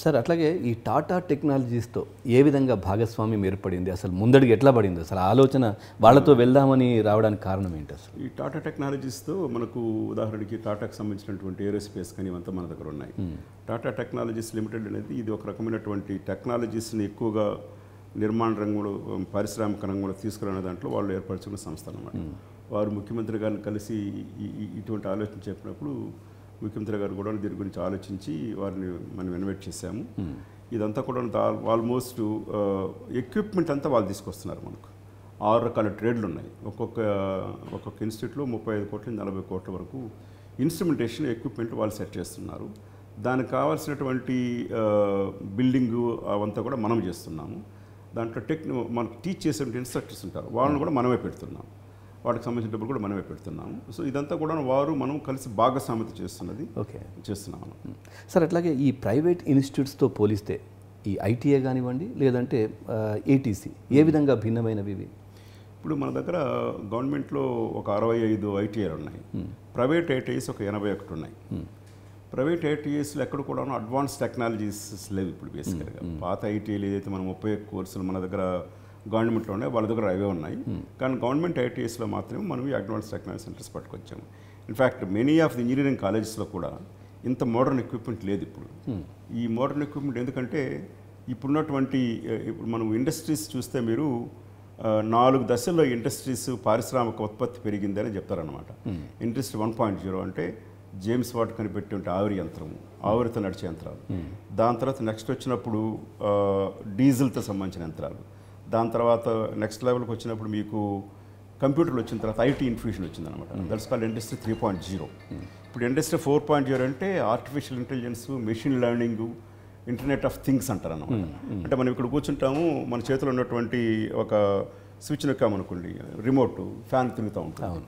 Sir అట్లాగే ఈ టాటా టెక్నాలజీస్తో ఏ విధంగా భాగస్వామ్యం ఏర్పడింది, అసలు ముందడుగు ఎట్లా పడింది, అసలు ఆలోచన వాళ్ళతో వెళ్దామని రావడానికి కారణం ఏంటి అసలు? ఈ టాటా టెక్నాలజీస్తో మనకు ఉదాహరణకి టాటాకు సంబంధించినటువంటి ఏరోస్పేస్ కానీ ఇవంతా మన దగ్గర ఉన్నాయి. టాటా టెక్నాలజీస్ లిమిటెడ్ అనేది ఇది ఒక రకమైనటువంటి టెక్నాలజీస్ని ఎక్కువగా నిర్మాణ రంగంలో పారిశ్రామిక రంగంలో తీసుకురాని దాంట్లో వాళ్ళు ఏర్పరచుకున్న సంస్థ అన్నమాట. వారు ముఖ్యమంత్రి గారిని కలిసి ఇటువంటి ఆలోచన చెప్పినప్పుడు ముఖ్యమంత్రి గారు కూడా దీని గురించి ఆలోచించి వారిని మనం ఇన్వైట్ చేశాము. ఇదంతా కూడా ఆల్మోస్ట్ ఎక్విప్మెంట్ అంతా వాళ్ళు తీసుకొస్తున్నారు. మనకు 6 రకాల ట్రేడ్లు ఉన్నాయి. ఒక్కొక్క ఇన్స్టిట్యూట్లో 35 కోట్ల 40 కోట్ల వరకు ఇన్స్ట్రుమెంటేషన్ ఎక్విప్మెంట్ వాళ్ళు సెట్ చేస్తున్నారు. దానికి కావాల్సినటువంటి బిల్డింగు అవంతా కూడా మనం చేస్తున్నాము. దాంట్లో మనకు టీచ్ చేసే ఇన్స్ట్రక్టర్స్ ఉంటారు, వాళ్ళని కూడా మనమే పెడుతున్నాము. వాటికి సంబంధించిన డబ్బులు కూడా మనమే పెడుతున్నాము. సో ఇదంతా కూడా మనం కలిసి భాగస్వామ్యత చేస్తున్నాము. సార్ అట్లాగే ఈ ప్రైవేట్ ఇన్స్టిట్యూట్స్తో పోలిస్తే ఈ ఐటీఐ కానివ్వండి లేదంటే ఏటీసీ ఏ విధంగా భిన్నమైనవి ఇవి? ఇప్పుడు మన దగ్గర గవర్నమెంట్లో ఒక 65 ఐటీఐలు ఉన్నాయి. ప్రైవేట్ ఐటీఐస్ ఒక 81 ఉన్నాయి. ప్రైవేట్ ఐటీఐస్లో ఎక్కడ కూడా అడ్వాన్స్ టెక్నాలజీస్ లేవు ఇప్పుడు బేసికల్గా. పాత ఐటీఐలు ఏదైతే మనం 30 కోర్సులు మన దగ్గర గవర్నమెంట్లో ఉన్నాయి, వాళ్ళ దగ్గర అవే ఉన్నాయి. కానీ గవర్నమెంట్ ఐటీఐస్లో మాత్రమే మనం ఈ అడ్వాన్స్ టెక్నాలజీ సెంటర్స్ పట్టుకొచ్చాము. In fact many of the engineering కాలేజెస్లో కూడా ఇంత మోడర్న్ ఎక్విప్మెంట్ లేదు ఇప్పుడు. ఈ మోడర్న్ ఎక్విప్మెంట్ ఎందుకంటే ఇప్పుడు మనం ఇండస్ట్రీస్ చూస్తే మీరు 4 దశల్లో ఇండస్ట్రీస్ పారిశ్రామిక ఉత్పత్తి పెరిగిందని చెప్తారనమాట. ఇండస్ట్రీ 1.0 అంటే జేమ్స్ వాట్ కనిపెట్టి ఆవిరి యంత్రము, ఆవిరితో నడిచే యంత్రాలు. దాని తర్వాత నెక్స్ట్ వచ్చినప్పుడు డీజిల్తో సంబంధించిన యంత్రాలు. దాని తర్వాత నెక్స్ట్ లెవెల్కి వచ్చినప్పుడు మీకు కంప్యూటర్లు వచ్చిన తర్వాత ఐటీ ఇన్ఫ్యూషన్ వచ్చిందనమాట. That's called industry 3.0. ఇప్పుడు ఇండస్ట్రీ 4.0 అంటే artificial intelligence, machine learning, internet of things అంటారు అన్నమాట. అంటే మనం ఇక్కడ కూర్చుంటాము, మన చేతిలో ఉన్నటువంటి ఒక స్విచ్ నొక్కామనుకోండి, రిమోట్ ఫ్యాన్ తిరుగుతూ ఉంటుంది.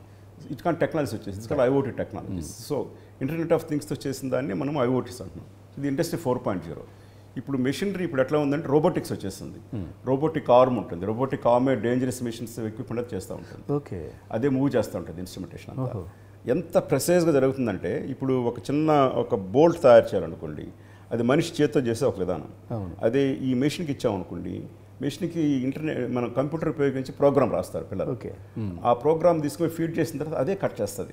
ఇట్ కాన్ టెక్నాలజీ వచ్చేసి it's called IoT technologies. So internet of థింగ్స్తో చేసిన దాన్ని మనం ఐఓటీస్ అంటున్నాం. ఇది ఇండస్ట్రీ 4.0. ఇప్పుడు మెషినరీ ఇప్పుడు ఎట్లా ఉందంటే రోబోటిక్స్ వచ్చేస్తుంది. రోబోటిక్ ఆర్మ్ ఉంటుంది. రోబోటిక్ ఆర్మే డేంజరస్ మిషన్స్ ఎక్విప్మెంట్ చేస్తూ ఉంటుంది. ఓకే, అదే మూవ్ చేస్తూ ఉంటుంది ఇన్స్ట్రుమెంటేషన్ అంతా. ఎంత ప్రెసైజ్గా జరుగుతుందంటే ఇప్పుడు ఒక బోల్ట్ తయారు చేయాలనుకోండి, అది మనిషి చేతితో చేసే ఒక విధానం. అదే ఈ మెషిన్కి ఇచ్చామనుకోండి, మెషిన్కి మన కంప్యూటర్ ఉపయోగించి ప్రోగ్రామ్ రాస్తారు పిల్లలు. ఆ ప్రోగ్రామ్ తీసుకొని ఫీడ్ చేసిన తర్వాత అదే కట్ చేస్తుంది.